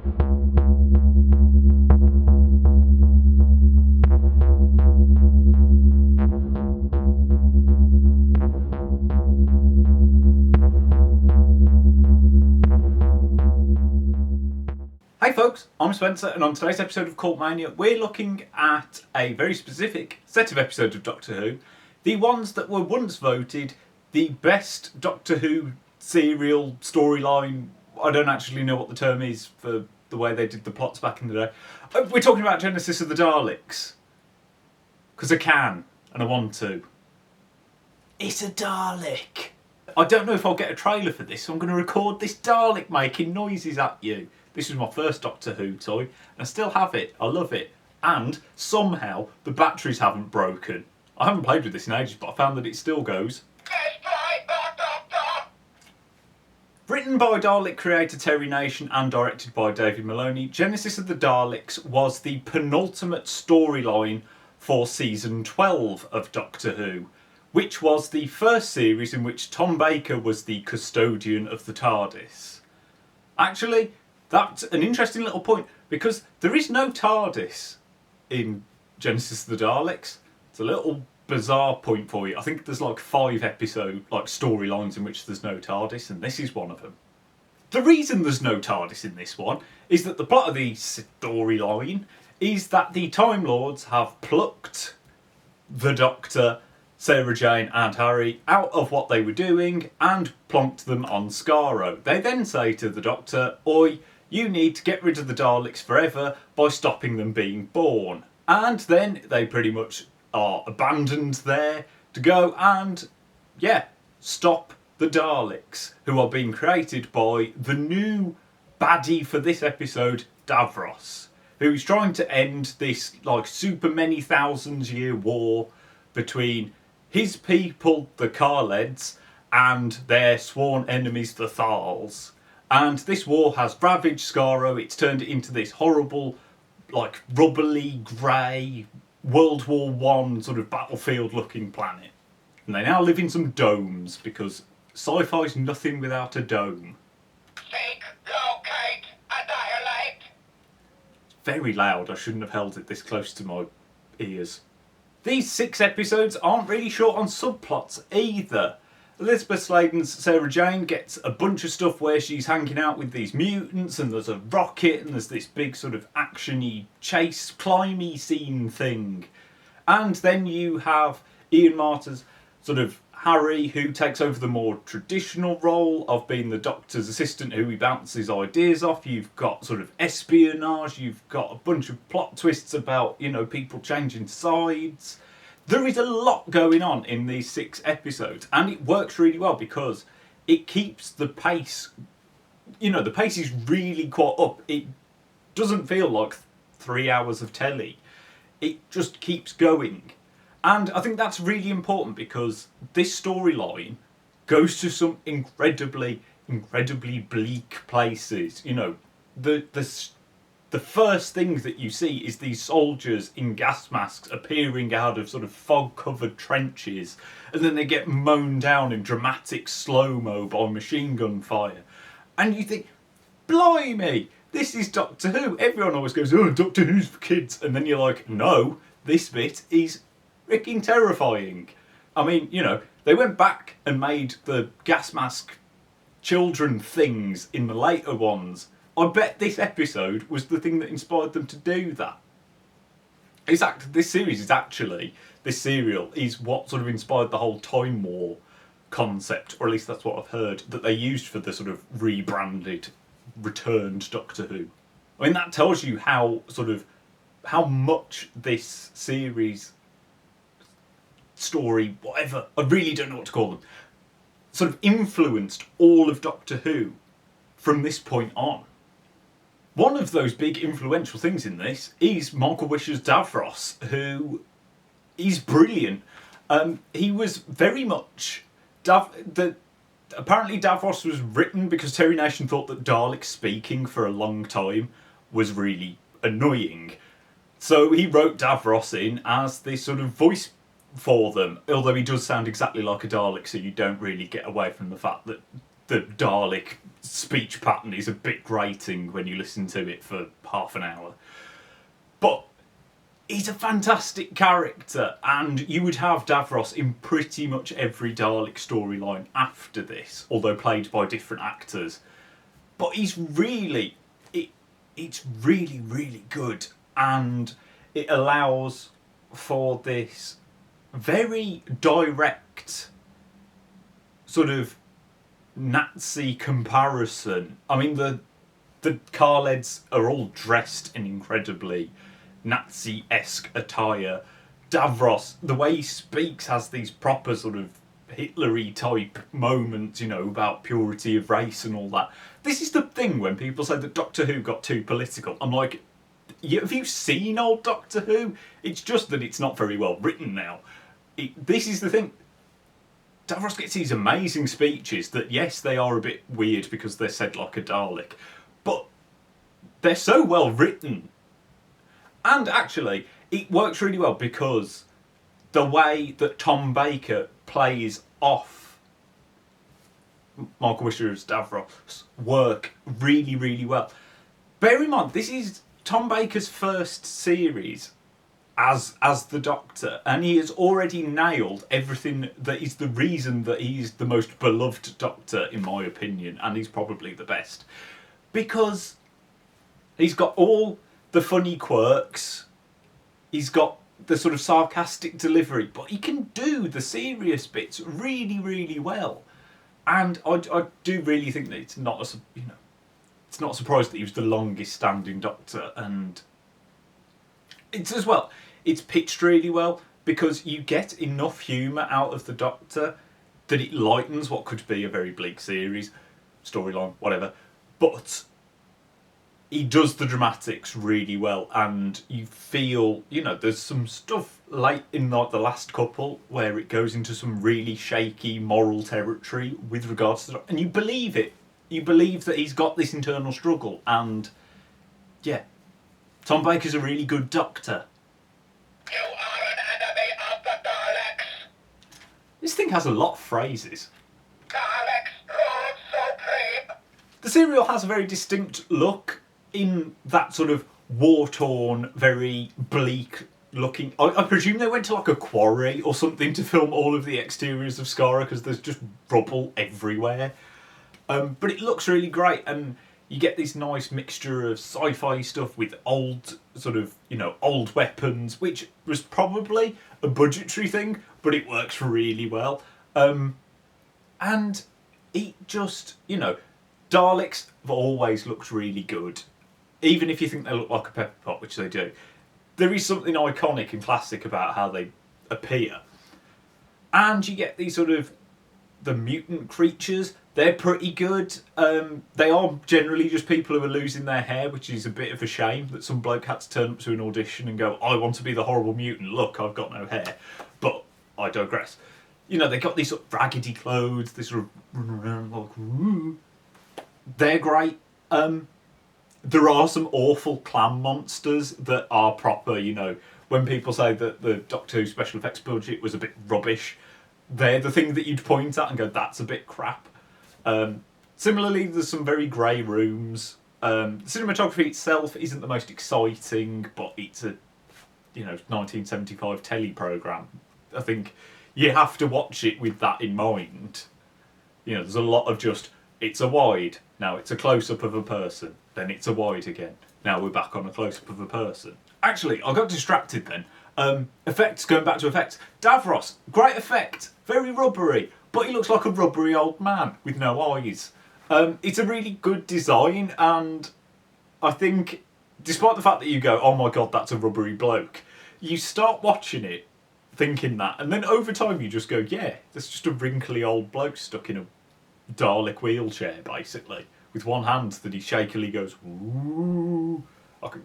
Hey folks, I'm Spencer, and on today's episode of Cult Mania, we're looking at a very specific set of episodes of Doctor Who, the ones that were once voted the best Doctor Who serial storyline. I don't actually know what the term is for the way they did the plots back in the day. We're talking about Genesis of the Daleks. Because I can, and I want to. It's a Dalek! I don't know if I'll get a trailer for this, so I'm going to record this Dalek making noises at you. This was my first Doctor Who toy, and I still have it. I love it. And somehow the batteries haven't broken. I haven't played with this in ages, but I found that it still goes. Written by Dalek creator Terry Nation and directed by David Maloney, Genesis of the Daleks was the penultimate storyline for season 12 of Doctor Who, which was the first series in which Tom Baker was the custodian of the TARDIS. Actually, that's an interesting little point, because there is no TARDIS in Genesis of the Daleks. It's a little bizarre point for you. I think there's like 5 episode storylines in which there's no TARDIS, and this is one of them. The reason there's no TARDIS in this one is that the plot of the storyline is that the Time Lords have plucked the Doctor, Sarah Jane and Harry out of what they were doing and plonked them on Skaro. They then say to the Doctor, "Oi, you need to get rid of the Daleks forever by stopping them being born." And then they pretty much are abandoned there to go and, stop the Daleks, who are being created by the new baddie for this episode, Davros, who's trying to end this super many thousands year war between his people, the Khaleds, and their sworn enemies, the Thals. And this war has ravaged Skaro. It's turned it into this horrible, rubbly, grey, World War I sort of battlefield-looking planet. And they now live in some domes, because sci-fi's nothing without a dome. Seek, locate, annihilate. It's very loud. I shouldn't have held it this close to my ears. These 6 episodes aren't really short on subplots either. Elizabeth Sladen's Sarah Jane gets a bunch of stuff where she's hanging out with these mutants, and there's a rocket, and there's this big sort of action-y chase, climby scene thing. And then you have Ian Marter's sort of Harry, who takes over the more traditional role of being the Doctor's assistant who he bounces ideas off. You've got sort of espionage, you've got a bunch of plot twists about, people changing sides. There is a lot going on in these 6 episodes, and it works really well because it keeps the pace. The pace is really quite up. It doesn't feel like 3 hours of telly. It just keeps going. And I think that's really important because this storyline goes to some incredibly, incredibly bleak places. The first thing that you see is these soldiers in gas masks appearing out of sort of fog-covered trenches, and then they get mown down in dramatic slow-mo by machine gun fire. And you think, blimey, this is Doctor Who. Everyone always goes, "Oh, Doctor Who's for kids." And then you're like, no, this bit is freaking terrifying. I mean, they went back and made the gas mask children things in the later ones. I bet this episode was the thing that inspired them to do that. This serial is what sort of inspired the whole Time War concept, or at least that's what I've heard, that they used for the sort of rebranded, returned Doctor Who. I mean, that tells you how much this series, story, whatever, I really don't know what to call them, sort of influenced all of Doctor Who from this point on. One of those big influential things in this is Michael Wisher's Davros, who is brilliant. He was very much... Apparently Davros was written because Terry Nation thought that Dalek speaking for a long time was really annoying. So he wrote Davros in as this sort of voice for them, although he does sound exactly like a Dalek, so you don't really get away from the fact that the Dalek speech pattern is a bit grating when you listen to it for half an hour. But he's a fantastic character, and you would have Davros in pretty much every Dalek storyline after this, although played by different actors. But he's really, it's really, really good, and it allows for this very direct sort of Nazi comparison. I mean, the Khaleds are all dressed in incredibly Nazi-esque attire. Davros, the way he speaks, has these proper sort of Hitler-y type moments, you know, about purity of race and all that. This is the thing when people say that Doctor Who got too political. I'm like, have you seen old Doctor Who? It's just that it's not very well written now. This is the thing. Davros gets these amazing speeches that, yes, they are a bit weird because they're said like a Dalek, but they're so well written. And actually, it works really well because the way that Tom Baker plays off Michael Wisher's Davros work really, really well. Bear in mind, this is Tom Baker's first series as the Doctor, and he has already nailed everything that is the reason that he's the most beloved Doctor, in my opinion, and he's probably the best. Because he's got all the funny quirks, he's got the sort of sarcastic delivery, but he can do the serious bits really, really well. And I do really think that it's not it's not a surprise that he was the longest standing Doctor, and it's as well, it's pitched really well because you get enough humour out of the Doctor that it lightens what could be a very bleak series, storyline, whatever. But he does the dramatics really well, and you feel, you know, there's some stuff late in like the last couple where it goes into some really shaky moral territory with regards to, and you believe it. You believe that he's got this internal struggle, and yeah, Tom Baker's a really good Doctor. You are an enemy of the Daleks. This thing has a lot of phrases. Daleks rule supreme. The serial has a very distinct look in that sort of war-torn, very bleak looking. I presume they went to like a quarry or something to film all of the exteriors of Skara because there's just rubble everywhere. But it looks really great, and you get this nice mixture of sci-fi stuff with old sort of, you know, old weapons, which was probably a budgetary thing, but it works really well. And it just, you know, Daleks have always looked really good. Even if you think they look like a pepper pot, which they do. There is something iconic and classic about how they appear. And you get these sort of, the mutant creatures, they're pretty good. They are generally just people who are losing their hair, which is a bit of a shame that some bloke had to turn up to an audition and go, I want to be the horrible mutant, look, I've got no hair. But I digress. You know, they got these sort of raggedy clothes, they sort of run around like, woo. They're great. There are some awful clam monsters that are proper, you know, when people say that the Doctor Who special effects budget was a bit rubbish, they're the thing that you'd point at and go, that's a bit crap. Similarly, there's some very grey rooms. The cinematography itself isn't the most exciting, but it's a, you know, 1975 telly programme. I think you have to watch it with that in mind. You know, there's a lot of just, it's a wide, now it's a close-up of a person, then it's a wide again. Now we're back on a close-up of a person. Actually, I got distracted then. Effects, going back to effects. Davros, great effect, very rubbery, but he looks like a rubbery old man with no eyes. It's a really good design, and I think, despite the fact that you go, oh my god, that's a rubbery bloke, you start watching it thinking that, and then over time you just go, yeah, that's just a wrinkly old bloke stuck in a Dalek wheelchair, basically, with one hand that he shakily goes, ooh.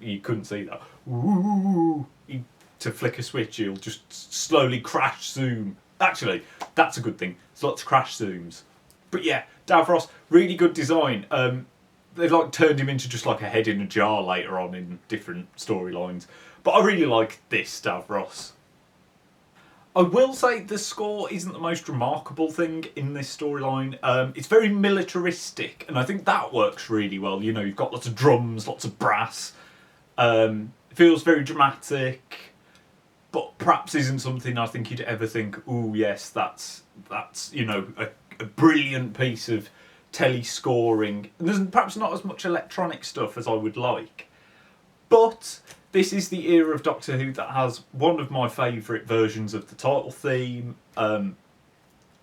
You couldn't see that. Ooh. To flick a switch, he'll just slowly crash zoom. Actually, that's a good thing. There's lots of crash zooms. But yeah, Davros, really good design. They've like turned him into just like a head in a jar later on in different storylines. But I really like this Davros. I will say the score isn't the most remarkable thing in this storyline. It's very militaristic, and I think that works really well. You know, you've got lots of drums, lots of brass. It feels very dramatic, but perhaps isn't something I think you'd ever think, "Ooh, yes, that's you know a brilliant piece of telly scoring." And there's perhaps not as much electronic stuff as I would like, but this is the era of Doctor Who that has one of my favourite versions of the title theme.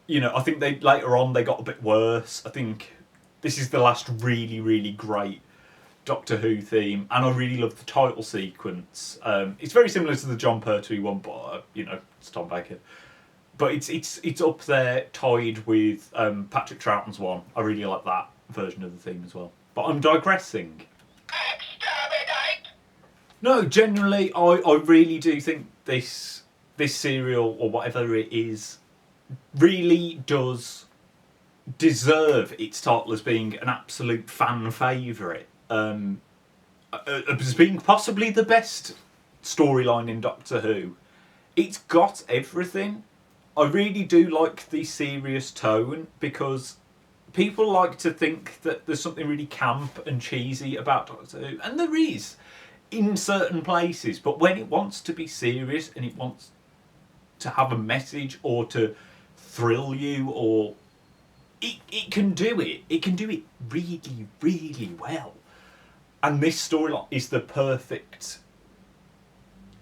You know, I think they later on they got a bit worse. I think this is the last really, really great Doctor Who theme, and I really love the title sequence. It's very similar to the John Pertwee one, but you know, it's Tom Baker. But it's up there, tied with Patrick Troughton's one. I really like that version of the theme as well. But I'm digressing. Exterminate! No, generally, I really do think this serial, or whatever it is, really does deserve its title as being an absolute fan favourite. As being possibly the best storyline in Doctor Who. It's got everything. I really do like the serious tone, because people like to think that there's something really camp and cheesy about Doctor Who, and there is in certain places, but when it wants to be serious and it wants to have a message or to thrill you, or it can do it. It can do it really, really well. And this storyline is the perfect.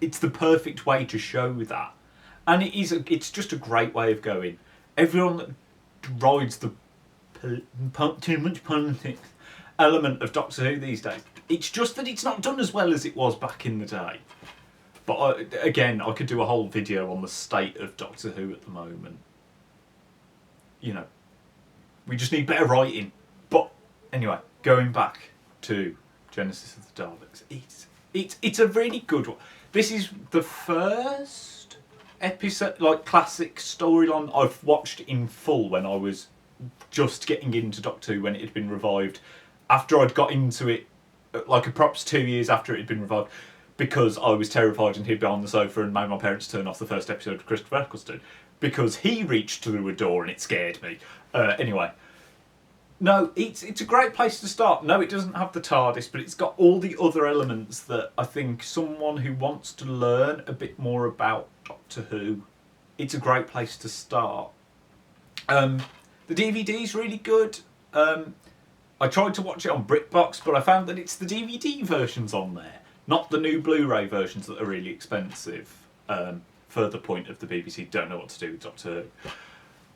It's the perfect way to show that, and it's just a great way of going. Everyone that rides the too much politics element of Doctor Who these days, it's just that it's not done as well as it was back in the day. But again, I could do a whole video on the state of Doctor Who at the moment. You know, we just need better writing. But anyway, going back to Genesis of the Daleks, it's a really good one. This is the first episode, like classic storyline I've watched in full when I was just getting into Doctor Who when it had been revived. After I'd got into it, like approx 2 years after it had been revived, because I was terrified and hid behind the sofa and made my parents turn off the first episode of Christopher Eccleston because he reached through a door and it scared me. Anyway, no, it's a great place to start. No, it doesn't have the TARDIS, but it's got all the other elements that I think someone who wants to learn a bit more about Doctor Who, it's a great place to start. The DVD's really good. I tried to watch it on BritBox, but I found that it's the DVD versions on there, not the new Blu-ray versions that are really expensive. Further point of the BBC don't know what to do with Doctor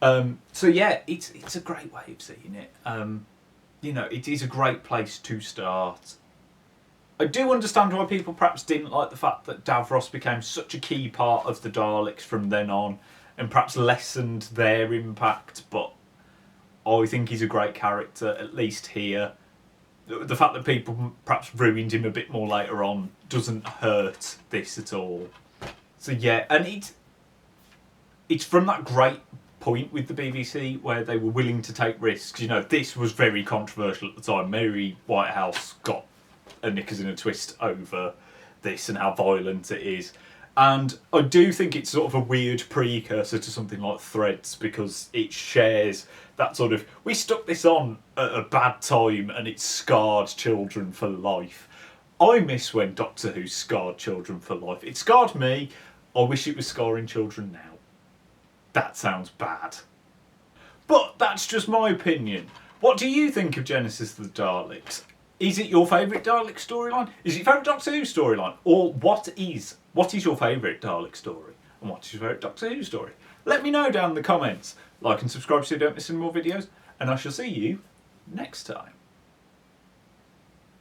Who. So yeah, it's a great way of seeing it. You know, it is a great place to start. I do understand why people perhaps didn't like the fact that Davros became such a key part of the Daleks from then on, and perhaps lessened their impact, but I think he's a great character, at least here. The fact that people perhaps ruined him a bit more later on doesn't hurt this at all. So yeah, and it's from that great point with the BBC where they were willing to take risks. You know, this was very controversial at the time. Mary Whitehouse got a knickers in a twist over this and how violent it is. And I do think it's sort of a weird precursor to something like Threads, because it shares that sort of, we stuck this on at a bad time and it scarred children for life. I miss when Doctor Who scarred children for life. It scarred me. I wish it was scarring children now. That sounds bad. But that's just my opinion. What do you think of Genesis of the Daleks? Is it your favourite Dalek storyline? Is it your favourite Doctor Who storyline? Or what is your favourite Dalek story? And what is your favourite Doctor Who story? Let me know down in the comments. Like and subscribe so you don't miss any more videos. And I shall see you next time.